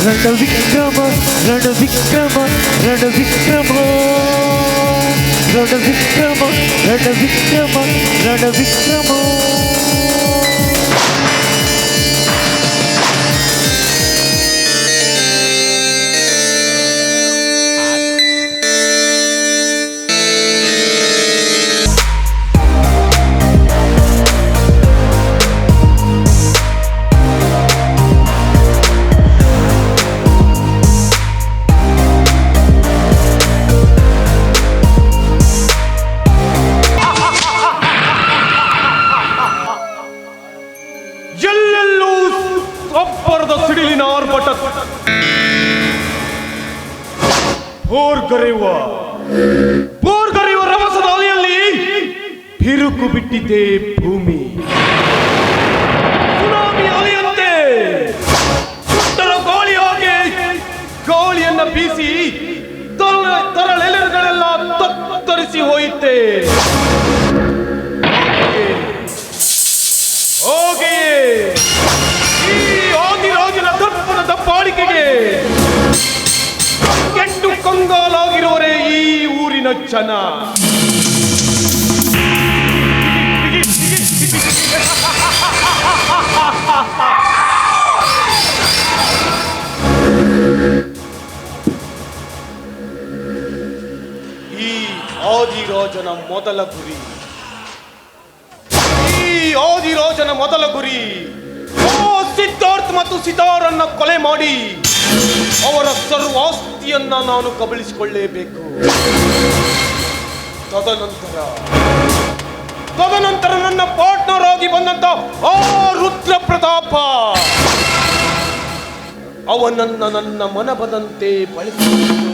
ರಣವಿಕ್ರಮ ರಣವಿಕ್ರಮ ರಣವಿಕ್ರಮ ರಣವಿಕ್ರಮ ರಣವಿಕ್ರಮ ರಣವಿಕ್ರಮ. ಬೋರ್ಗರೆಯುವ ರಭಸದ ಅಲೆಯಲ್ಲಿ ಬಿರುಕು ಬಿಟ್ಟಿದೆ ಭೂಮಿ. ಸುನಾಮಿ ಅಲೆಯಂತೆ ಸುಟ್ಟರ ಗಾಳಿಯಾಗಿ ಗಾಳಿಯನ್ನ ಬೀಸಿ ತರಳೆಲೆಗಳೆಲ್ಲ ತತ್ತರಿಸಿ ಹೋಯಿತೆ. ಹಾಗೆಯೇ ಈ ಆದಿರಾಜನ ದರ್ಪದ ದಬ್ಬಾಳಿಕೆಗೆ ಕೆಟ್ಟು ಕಂಗಾಲಾಗಿರುವರೇ ಈ ಊರಿನ ಜನ. ಈ ಆದಿರಾಜನ ಮೊದಲ ಗುರಿ ಸಿದ್ಧಾರ್ಥ್ ಮತ್ತು ಸಿತಾರನ್ನ ಕೊಲೆ ಮಾಡಿ ಅವರ ಸರ್ವಾಸ್ತಿಯನ್ನ ನಾನು ಕಬಳಿಸಿಕೊಳ್ಳಲೇಬೇಕು. ತದನಂತರ ನನ್ನ ಪಾರ್ಟ್ನರ್ ಆಗಿ ಬಂದಂತ ಆ ರುದ್ರ ಪ್ರತಾಪ ಅವನನ್ನ ನನ್ನ ಮನಬದಂತೆ ಬಳಸಿಕೊಂಡು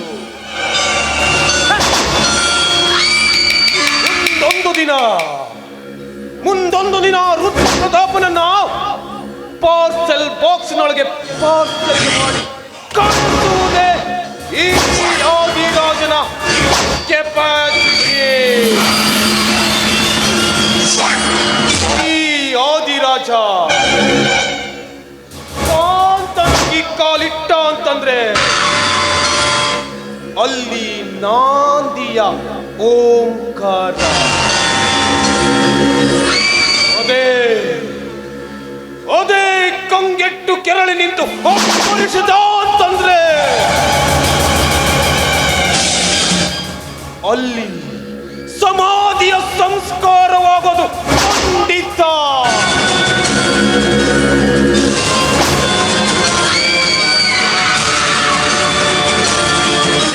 ಮುಂದೊಂದು ದಿನ ರುದ್ರ ಪ್ರತಾಪನನ್ನ ಪಾರ್ಸೆಲ್ ಬಾಕ್ಸ್ನೊಳಗೆ ಪಾರ್ಸೆಲ್ ಮಾಡಿ ಕಳಿಸುವುದೇ ಈ ಆದಿರಾಜನ ಕೆಪಾಸಿಟಿ. ಈ ಆದಿರಾಜ ಕಾಂತನಿಗೆ ಕಾಲಿಟ್ಟ ಅಂತಂದ್ರೆ ಅಲ್ಲಿ ನಾಂದಿಯ ಓಂಕಾರ. ಅದೇ ಕಂಗೆಟ್ಟು ಕೆರಳಿ ನಿಂತು ಒಪ್ಪರಿಸಿದ ಅಂತಂದ್ರೆ ಅಲ್ಲಿ ಸಮಾಧಿಯ ಸಂಸ್ಕಾರವಾಗೋದು ಖಂಡಿತ.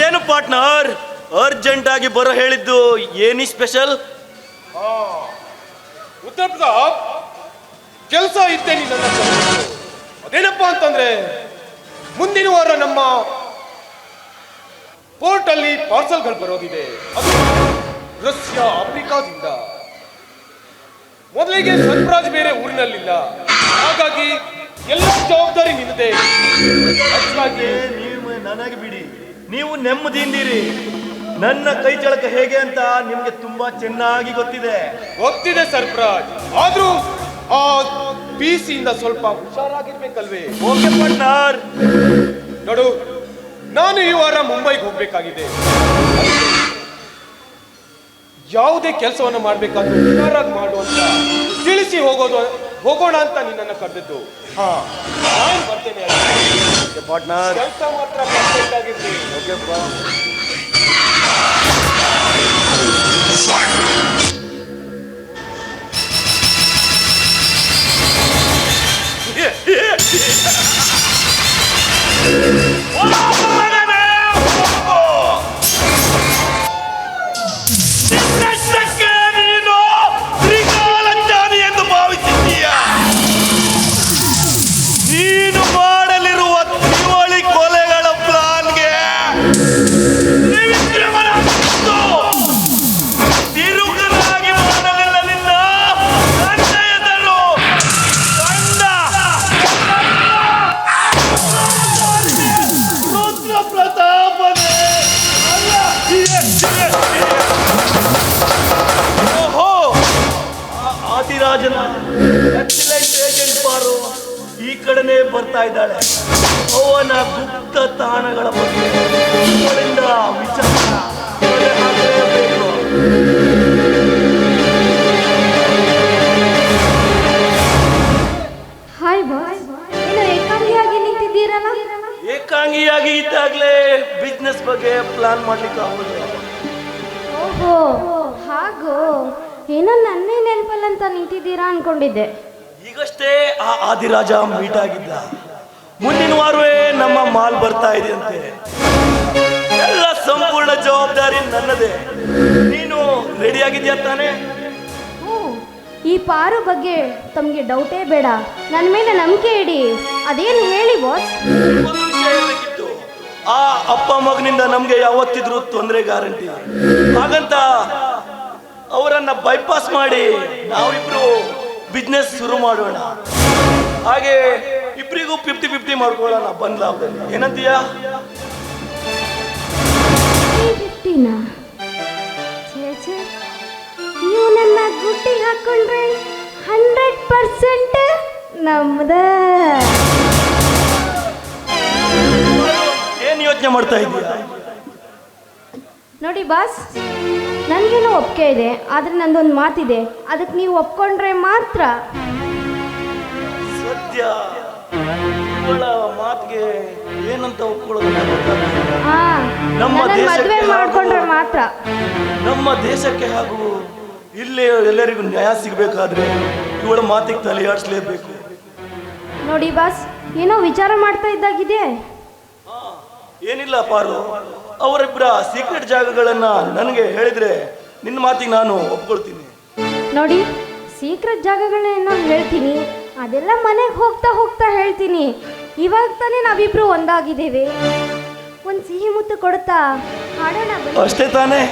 ಏನು ಪಾರ್ಟ್ನರ್ ಅರ್ಜೆಂಟ್ ಆಗಿ ಬರೋ ಹೇಳಿದ್ದು ಏನಿ ಸ್ಪೆಷಲ್? ಉತ್ತರ ಪ್ರತಾಪ್, ಕೆಲಸ ಇದ್ದೇನೆ ನನ್ನ. ಅದೇನಪ್ಪ ಅಂತಂದ್ರೆ ಮುಂದಿನ ವಾರ ನಮ್ಮ ಪೋರ್ಟ್ ಅಲ್ಲಿ ಪಾರ್ಸಲ್ಗಳು ಬರೋದಿದೆ. ಅದು ರಷ್ಯಾ ಆಫ್ರಿಕಾದಿಂದ. ಮೊದಲಿಗೆ ಸರ್ಫರಾಜ್ ಬೇರೆ ಊರಿನಲ್ಲಿಲ್ಲ, ಹಾಗಾಗಿ ಎಲ್ಲ ಜವಾಬ್ದಾರಿ ನಿನ್ನದೇ. ನೀವು ನನಗೆ ಬಿಡಿ, ನೀವು ನೆಮ್ಮದಿಯಿಂದಿರಿ. ನನ್ನ ಕೈ ಚಳಕ ಹೇಗೆ ಅಂತ ನಿಮ್ಗೆ ತುಂಬಾ ಚೆನ್ನಾಗಿ ಗೊತ್ತಿದೆ ಸರ್ಫರಾಜ್. ಆದ್ರೂ ಆ ಪಿಸಿಯಿಂದ ಸ್ವಲ್ಪ ಹುಷಾರಾಗಿರ್ಬೇಕಲ್ವೇ? Okay partner. ನೋಡು, ನಾನು ಈ ವಾರ ಮುಂಬೈಗೆ ಹೋಗ್ಬೇಕಾಗಿದೆ. ಯಾವುದೇ ಕೆಲಸವನ್ನು ಮಾಡ್ಬೇಕಾದ್ರೂ ಹುಷಾರಾಗಿ ಮಾಡುವಂತ ತಿಳಿಸಿ ಹೋಗೋಣ ಅಂತ ನಿನ್ನನ್ನು ಕರೆದಿದ್ದು. ನಾನು ಬರ್ತೇನೆ ಪಾರ್ಟ್ನರ್. ಕೆಲಸ ಮಾತ್ರ ಪರ್ಫೆಕ್ಟ್ ಆಗಿರ್ಲಿ. ಎಂದು ಭಾವಿಸಿದ್ದೀಯ? ನೀನು ಮಾಡಲಿರುವ ತಿವಳಿ ಕೊಲೆಗಳ ಪ್ಲಾನ್ಗೆ ಬರ್ತಾ ಇದ್ದಾಳೆ. ಅವನ ಗುಪ್ತ ತಾಣಗಳ ಬಗ್ಗೆ ಅವಳಿಂದ ವಿಚಾರ ಹೊರಗೆ ಹಾಕಲೇಬೇಕು. ಹಾಯ್ ಬಾಸ್, ಏನು ಏಕಾಂಗಿಯಾಗಿ ನಿಂತಿದ್ದೀರಲ್ಲ? ಏಕಾಂಗಿಯಾಗಿ ಇದ್ದಾಗಲೇ ಬಿಸ್ನೆಸ್ ಬಗ್ಗೆ ಪ್ಲಾನ್ ಮಾಡ್ಲಿಕ್ಕೆ ಆಗೋದಿಲ್ಲ. ಓಹೋ, ಹಾಗೋ. ಏನೋ ನನ್ನೇ ನೆನಪಲ್ಲಂತ ನಿಂತಿದ್ದೀರಾ ಅನ್ಕೊಂಡಿದ್ದೆ. ಈಗಷ್ಟೇ ಆ ಆದಿರಾಜ ಮೀಟ್ ಆಗಿದ್ದ. ಮುಂದಿನ ವಾರವೇ ನಮ್ಮ ಮಾಲ್ ಬರ್ತಾ ಇದೆ ಅಂತೆ. ಎಲ್ಲ ಸಂಪೂರ್ಣ ಜವಾಬ್ದಾರಿ ನನ್ನದೇ. ನೀನು ರೆಡಿ ಆಗಿದ್ಯಾ ತಾನೆ? ಈ ಪಾರು ಬಗ್ಗೆ ತಮಗೆ ಡೌಟೇ ಬೇಡ, ನನ್ನ ಮೇಲೆ ನಂಬಿಕೆ ಇಡಿ. ಅದೇನು ಹೇಳಿ ಬಾಸ್? ಒಂದು ವಿಷಯ ಹೇಳಬೇಕಿತ್ತು. ಆ ಅಪ್ಪ ಮಗನಿಂದ ನಮ್ಗೆ ಯಾವತ್ತಿದ್ರು ತೊಂದರೆ ಗ್ಯಾರಂಟಿ. ಹಾಗಂತ ಅವರನ್ನ ಬೈಪಾಸ್ ಮಾಡಿ ನಾವಿಬ್ರು ಬಿಸ್ನೆಸ್ ಶುರು ಮಾಡೋಣ. ಹಾಗೆ ಇಬ್ಬರಿಗೂ 50-50 ಮಾಡ್ಕೊಳ್ಳೋಣ ಬಂದ್ ಲಾಭದಲ್ಲಿ. ಏನಂತೀಯ? 50-50ನಾ? ನೀವು ನನ್ನ ಗುಟ್ಟಿಗೆ ಹಾಕೊಂಡ್ರೆ 100% ನಮ್ದ. ಏನ್ ಯೋಚನೆ ಮಾಡ್ತಾ ಇದೀಯ? ನೋಡಿ ಬಾಸ್, ನನಗೇನೋ ಒಪ್ಪಿಗೆ ಇದೆ, ಆದರೆ ನಂದೊಂದು ಮಾತಿದೆ. ಅದಕ್ಕೆ ನೀವು ಒಪ್ಕೊಂಡ್ರೆ ಮಾತ್ರ. ಸದ್ಯ ಇವಳ ಮಾತಿಗೆ ಏನಂತ ಒಪ್ಕೊಳ್ಳೋದು ನಂಗೆ ಗೊತ್ತಾಗ್ತಿಲ್ಲ. ನಮ್ಮ ಮದುವೆ ದೇಶಕ್ಕೆ ಮಾಡ್ಕೊಂಡ್ರೆ ಮಾತ್ರ. ನಮ್ಮ ದೇಶಕ್ಕೆ ಹಾಗೂ ಇಲ್ಲೇ ಎಲ್ಲರಿಗೂ ನ್ಯಾಯ ಸಿಗಬೇಕಾದ್ರೆ ಇವಳ ಮಾತಿಗೆ ತಲೆ ಆಡಿಸ್ಲೇಬೇಕು. ನೋಡಿ ಬಾಸ್, ಏನೋ ವಿಚಾರ ಮಾಡ್ತಾ ಇದ್ದಾಗಿದೆ. ಏನಿಲ್ಲ ಪಾರು, ಅವರಿಬ್ಬರ ಸೀಕ್ರೆಟ್ ಜಾಗಗಳನ್ನ ನನಗೆ ಹೇಳಿದ್ರೆ ನಿನ್ನ ಮಾತಿಗೆ ನಾನು ಒಪ್ಕೊಳ್ತೀನಿ. ನೋಡಿ, ಸೀಕ್ರೆಟ್ ಜಾಗಗಳನ್ನೇನೋ ಹೇಳ್ತೀನಿ, ಅದೆಲ್ಲ ಮನೆಗೆ ಹೋಗ್ತಾ ಹೋಗ್ತಾ ಹೇಳ್ತೀನಿ. ಇವಾಗ ತಾನೇ ನಾವಿಬ್ರು ಒಂದಾಗಿದ್ದೇವೆ. ಒಂದು ಸಿಹಿ ಮುತ್ತು ಕೊಡುತ್ತಾ ಹಾಡೋಣ ಬನ್ನಿ. ಅಷ್ಟೇ ತಾನೇ?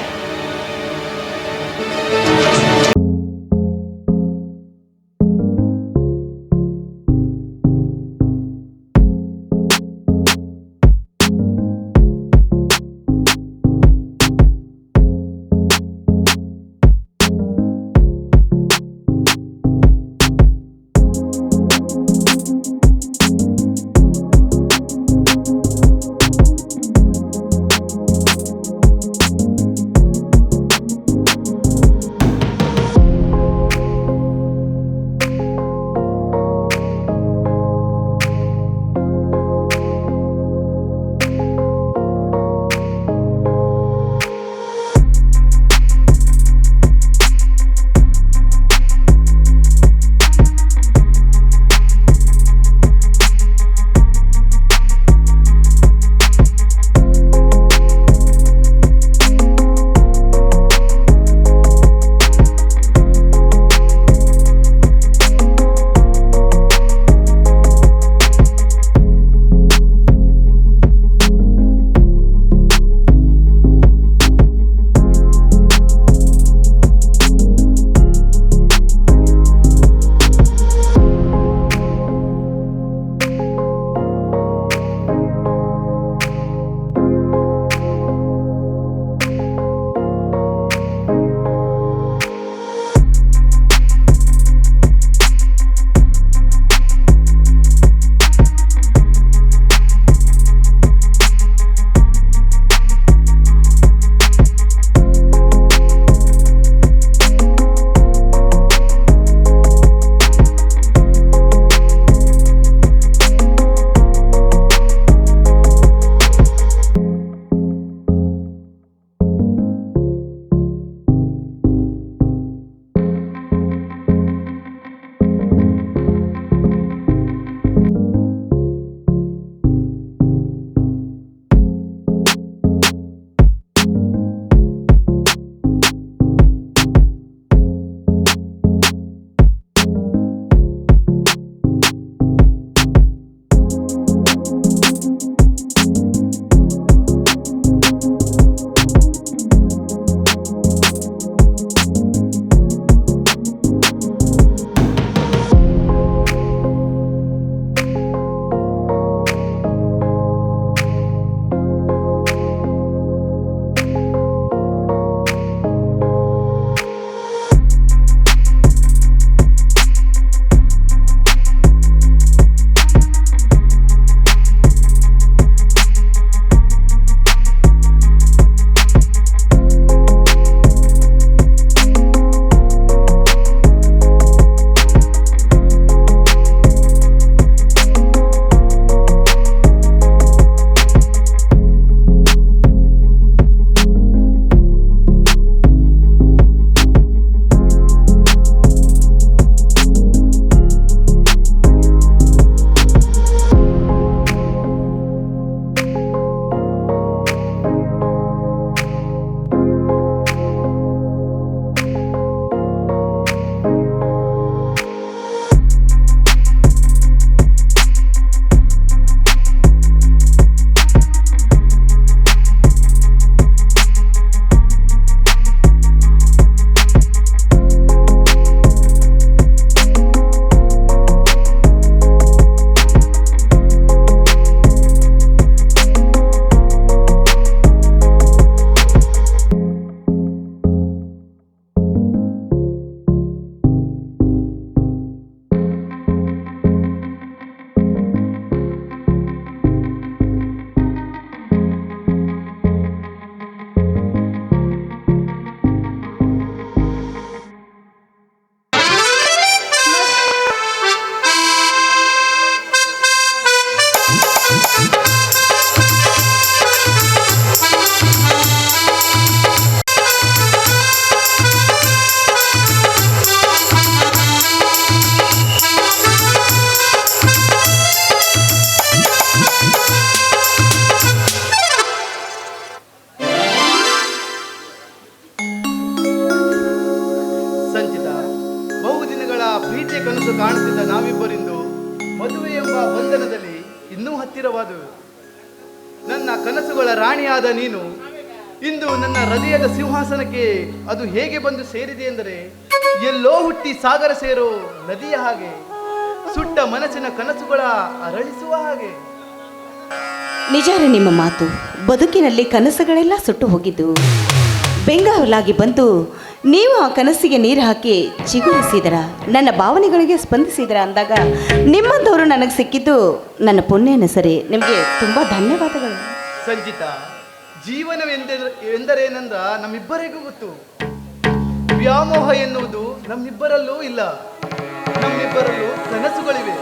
ಕಾಣುತ್ತಿದ್ದ ನಾವಿಬ್ಬರಿಂದು ಮದುವೆ ಎಂಬ ಬಂಧನದಲ್ಲಿ ಇನ್ನೂ ಹತ್ತಿರವಾದುವು. ನನ್ನ ಕನಸುಗಳ ರಾಣಿಯಾದ ನೀನು ಇಂದು ನನ್ನ ಹೃದಯದ ಸಿಂಹಾಸನಕ್ಕೆ ಅದು ಹೇಗೆ ಬಂದು ಸೇರಿದೆ ಎಂದರೆ, ಎಲ್ಲೋ ಹುಟ್ಟಿ ಸಾಗರ ಸೇರೋ ನದಿಯ ಹಾಗೆ, ಸುಟ್ಟ ಮನಸ್ಸಿನ ಕನಸುಗಳ ಅರಳಿಸುವ ಹಾಗೆ. ನಿಜ ರೀ ನಿಮ್ಮ ಮಾತು. ಬದುಕಿನಲ್ಲಿ ಕನಸುಗಳೆಲ್ಲ ಸುಟ್ಟು ಹೋಗಿದ್ದು ಬೆಂಗಾವಲಾಗಿ ಬಂತು. ನೀವು ಆ ಕನಸಿಗೆ ನೀರು ಹಾಕಿ ಚಿಗುರಿಸಿದರ, ನನ್ನ ಭಾವನೆಗಳಿಗೆ ಸ್ಪಂದಿಸಿದರ ಅಂದಾಗ ನಿಮ್ಮಂಥವರು ನನಗೆ ಸಿಕ್ಕಿದ್ದು ನನ್ನ ಪುಣ್ಯನ ಸರಿ. ನಿಮಗೆ ತುಂಬ ಧನ್ಯವಾದಗಳು. ಸಂಜಿತಾ, ಜೀವನವೆಂದರೇನೆಂದ ನಮ್ಮಿಬ್ಬರಿಗೂ ಗೊತ್ತು. ವ್ಯಾಮೋಹ ಎನ್ನುವುದು ನಮ್ಮಿಬ್ಬರಲ್ಲೂ ಇಲ್ಲ. ನಮ್ಮಿಬ್ಬರಲ್ಲೂ ಕನಸುಗಳಿವೆ,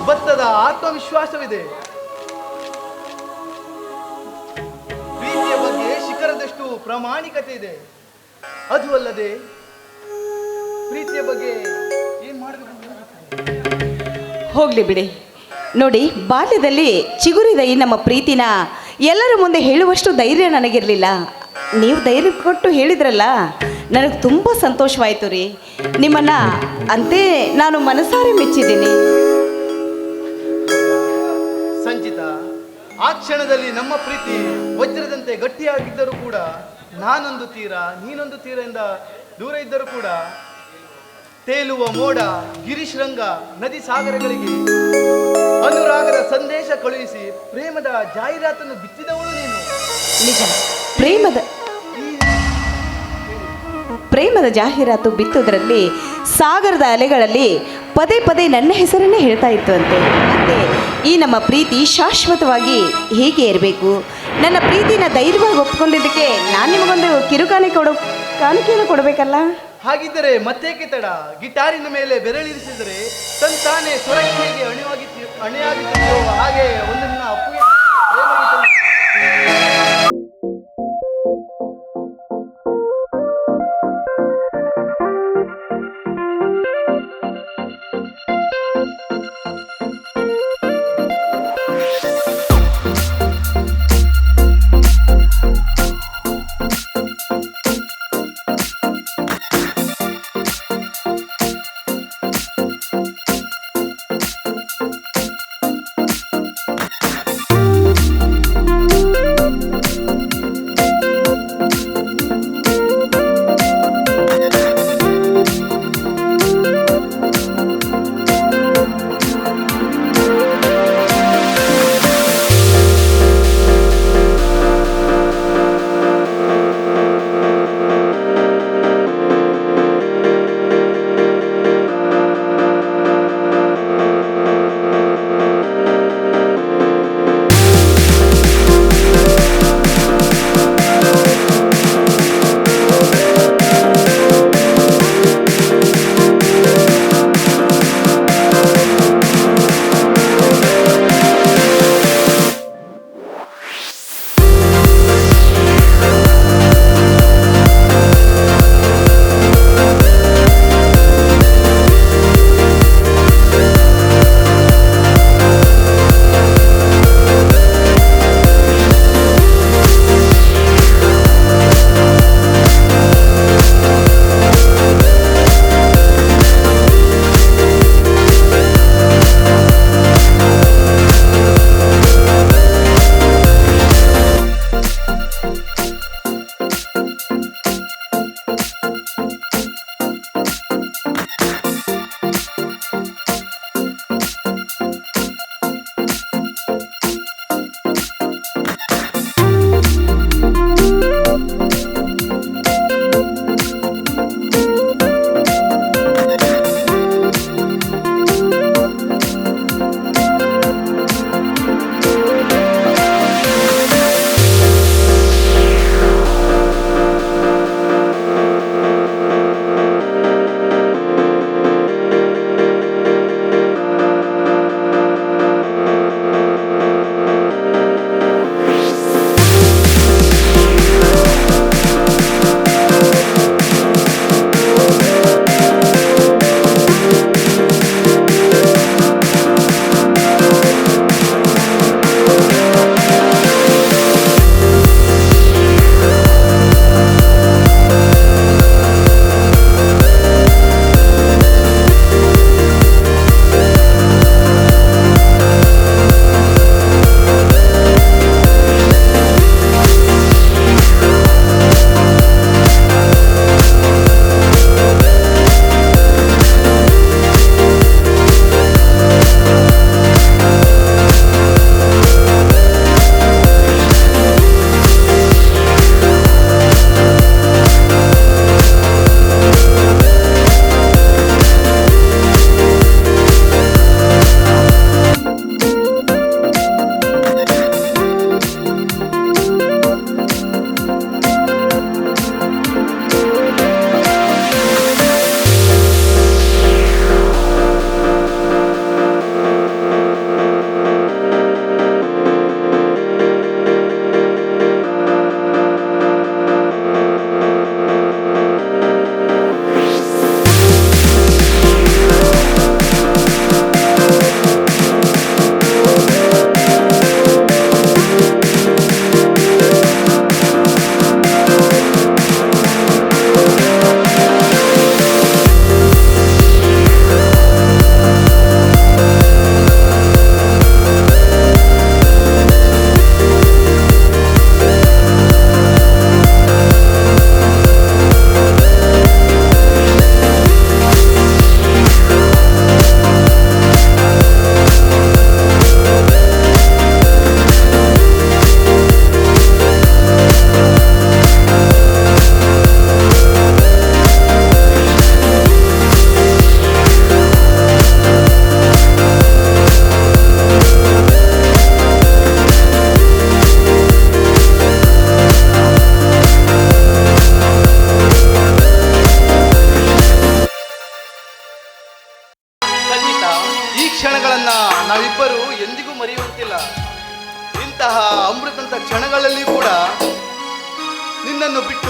ಭತ್ತದ ಆತ್ಮವಿಶ್ವಾಸವಿದೆ. ಪ್ರೀತಿಯ ಬಗ್ಗೆ ಶಿಖರದಷ್ಟು ಪ್ರಾಮಾಣಿಕತೆ ಇದೆ. ಅದು ಅಲ್ಲದೆ ಪ್ರೀತಿಯ ಬಗ್ಗೆ ಏನ್ ಮಾಡಬೇಕು? ಹೋಗಲಿ ಬಿಡಿ. ನೋಡಿ, ಬಾಲ್ಯದಲ್ಲಿ ಚಿಗುರಿದ ಈ ನಮ್ಮ ಪ್ರೀತಿನ ಎಲ್ಲರ ಮುಂದೆ ಹೇಳುವಷ್ಟು ಧೈರ್ಯ ನನಗಿರಲಿಲ್ಲ. ನೀವು ಧೈರ್ಯ ಕೊಟ್ಟು ಹೇಳಿದ್ರಲ್ಲ, ನನಗೆ ತುಂಬ ಸಂತೋಷವಾಯಿತು ರೀ. ನಿಮ್ಮನ್ನು ಅಂತೆ ನಾನು ಮನಸಾರೆ ಮೆಚ್ಚಿದ್ದೀನಿ. ಸಂಚಿತಾ, ಆ ಕ್ಷಣದಲ್ಲಿ ನಮ್ಮ ಪ್ರೀತಿ ವಜ್ರದಂತೆ ಗಟ್ಟಿಯಾಗಿದ್ದರೂ ಕೂಡ, ನಾನೊಂದು ತೀರ ನೀನೊಂದು ತೀರದಿಂದ ದೂರ ಇದ್ದರೂ ಕೂಡ, ತೇಲುವ ಮೋಡ, ಗಿರಿಶ್ರಂಗ, ನದಿ ಸಾಗರಗಳಿಗೆ ಅನುರಾಗದ ಸಂದೇಶ ಕಳುಹಿಸಿ ಪ್ರೇಮದ ಜಾಹೀರಾತನ್ನು ಬಿತ್ತಿದವಳು ನೀನು. ನಿಜ, ಪ್ರೇಮದ ಜಾಹೀರಾತು ಬಿತ್ತುದರಲ್ಲಿ ಸಾಗರದ ಅಲೆಗಳಲ್ಲಿ ಪದೇ ಪದೇ ನನ್ನ ಹೆಸರನ್ನೇ ಹೇಳ್ತಾ ಇತ್ತು ಅಂತೆ. ಮತ್ತೆ ಈ ನಮ್ಮ ಪ್ರೀತಿ ಶಾಶ್ವತವಾಗಿ ಹೀಗೆ ಇರಬೇಕು. ನನ್ನ ಪ್ರೀತಿನ ಧೈರ್ಯವಾಗಿ ಒಪ್ಕೊಂಡಿದ್ದಕ್ಕೆ ನಾನು ನಿಮಗೊಂದು ಕಾಣಿಕೆಯನ್ನು ಕೊಡಬೇಕಲ್ಲ. ಹಾಗಿದ್ದರೆ ಮತ್ತೇಕೆ ತಡ? ಗಿಟಾರಿನ ಮೇಲೆ ಬೆರಳಿರಿಸಿದರೆ ತಂತಾನೆ ಸ್ವರಕ್ಕೆ ಹೇಗೆ ಅಣಿಯಾಗಿತ್ತು ಹಾಗೆ ಒಂದನ್ನ ಅಪ್ಪುಗೆ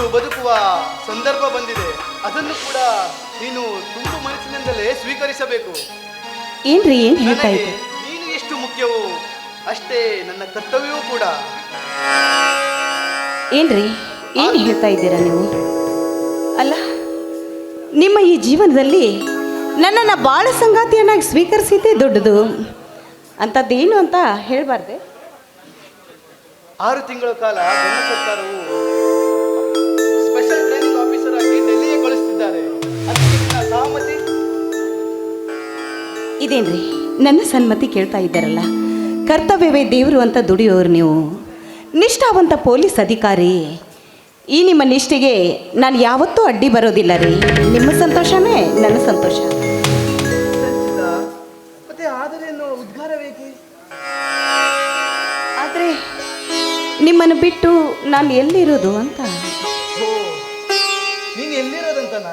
ನಾವಿಬ್ರು ಬದುಕುವ ಸಂದರ್ಭ ಬಂದಿದೆ. ಅದನ್ನು ಕೂಡ ನೀನು ತುಂಬ ಮನಸ್ಸಿನಿಂದಲೇ ಸ್ವೀಕರಿಸಬೇಕು. ಏನ್ರಿ ಏನ್ ಹೇಳ್ತಾ ನನಗೆ ಇದ್ದೆ? ನೀನು ಎಷ್ಟು ಮುಖ್ಯವೋ ಅಷ್ಟೇ ನನ್ನ ಕರ್ತವ್ಯವೂ ಕೂಡ. ಏನ್ರಿ ಏನು ಹೇಳ್ತಾ ಇದ್ದೀರಾ ನೀವು? ಅಲ್ಲ, ನಿಮ್ಮ ಈ ಜೀವನದಲ್ಲಿ ನನ್ನನ್ನು ಬಾಳ ಸಂಗಾತಿಯನ್ನಾಗಿ ಸ್ವೀಕರಿಸಿದ್ದೇ ದೊಡ್ಡದು. ಅಂಥದ್ದೇನು ಅಂತ ಹೇಳಬಾರ್ದೆ? 6 ತಿಂಗಳ ಕಾಲ ಗಣ ಸರ್ಕಾರವು ಸ್ಪೆಷಲ್ ಟ್ರೈನಿಂಗ್ ಆಫೀಸರ್ ಆಗಿ ಡೆಲ್ಲಿಗೆ ಕಳಿಸ್ತಿದ್ದಾರೆ. ಅದಕ್ಕೆ ನಿನ್ನ ಸಹಮತಿ? ಇದೇನ್ರಿ ನನ್ನ ಸನ್ಮತಿ ಕೇಳ್ತಾ ಇದ್ದಾರಲ್ಲ. ಕರ್ತವ್ಯವೇ ದೇವರು ಅಂತ ದುಡಿಯೋರು ನೀವು, ನಿಷ್ಠಾವಂತ ಪೊಲೀಸ್ ಅಧಿಕಾರಿ. ಈ ನಿಮ್ಮ ನಿಷ್ಠೆಗೆ ನಾನು ಯಾವತ್ತೂ ಅಡ್ಡಿ ಬರೋದಿಲ್ಲ ರೀ. ನಿಮ್ಮ ಸಂತೋಷನೇ ನನ್ನ ಸಂತೋಷ. ಸಂಚಿತ, ಮತ್ತೆ ಆದರೇನು ಉದ್ಗಾರವೇಕೆ? ಆದರೆ ನಿಮ್ಮನ್ನು ಬಿಟ್ಟು ನಾನು ಎಲ್ಲಿರೋದು ಅಂತ. ಓ, ನೀನು ಎಲ್ಲಿರೋದಂತನ?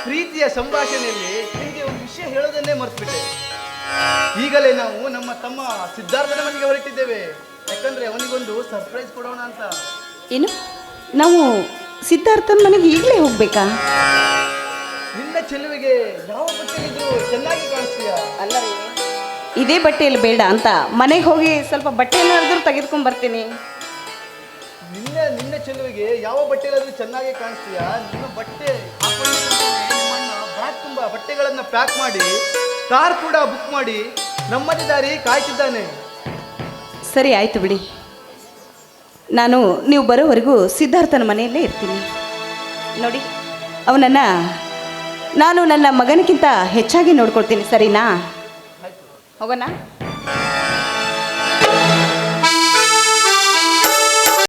ಪ್ರೀತಿಯ ಸಂಭಾಷಣೆಯಲ್ಲಿ ನಿಮಗೆ ಒಂದು ವಿಷಯ ಹೇಳೋದನ್ನೇ ಮರ್ತ್ಬಿಟ್ಟೆ. ಈಗಲೇ ನಾವು ನಮ್ಮ ತಮ್ಮ ಸಿದ್ಧಾರ್ಥನ ಮನೆಗೆ ಹೊರಟಿದ್ದೇವೆ. ಯಾಕಂದ್ರೆ ಅವನಿಗೊಂದು ಸರ್ಪ್ರೈಸ್ ಕೊಡೋಣ ಅಂತ. ಏನು, ನಾವು ಸಿದ್ಧಾರ್ಥನ ಮನೆಗೆ ಈಗಲೇ ಹೋಗ್ಬೇಕಾ? ನಿನ್ನ ಚೆಲುವಿಗೆ ಯಾವ ಬಟ್ಟೆಗಿದ್ರು ಚೆನ್ನಾಗಿ ಕಾಣಿಸ್ತೀಯ. ಅಲ್ಲ ರೀ, ಇದೇ ಬಟ್ಟೆಯಲ್ಲಿ ಬೇಡ ಅಂತ ಮನೆಗೆ ಹೋಗಿ ಸ್ವಲ್ಪ ಬಟ್ಟೆ ಏನಾದರೂ ತೆಗೆದುಕೊಂಡು ಬರ್ತೀನಿ. ನಿನ್ನ ಚೆಲುವಿಗೆ ಯಾವ ಬಟ್ಟೆಗಾದ್ರೂ ಚೆನ್ನಾಗಿ ಕಾಣಿಸ್ತೀಯ. ನಿಮ್ಮ ಬಟ್ಟೆ ನಿಮ್ಮಣ್ಣ ಬ್ಯಾಗ್ ತುಂಬ ಬಟ್ಟೆಗಳನ್ನು ಪ್ಯಾಕ್ ಮಾಡಿ ಕಾರ್ ಕೂಡ ಬುಕ್ ಮಾಡಿ ನಮ್ಮದೇ ದಾರಿ ಕಾಯ್ತಿದ್ದಾನೆ. ಸರಿ ಆಯಿತು ಬಿಡಿ, ನಾನು ನೀವು ಬರೋವರೆಗೂ ಸಿದ್ಧಾರ್ಥನ ಮನೆಯಲ್ಲೇ ಇರ್ತೀನಿ. ನೋಡಿ, ಅವನನ್ನು ನಾನು ನನ್ನ ಮಗನಿಗಿಂತ ಹೆಚ್ಚಾಗಿ ನೋಡ್ಕೊಳ್ತೀನಿ. ಸರಿನಾ? ಹೋಗೋಣ.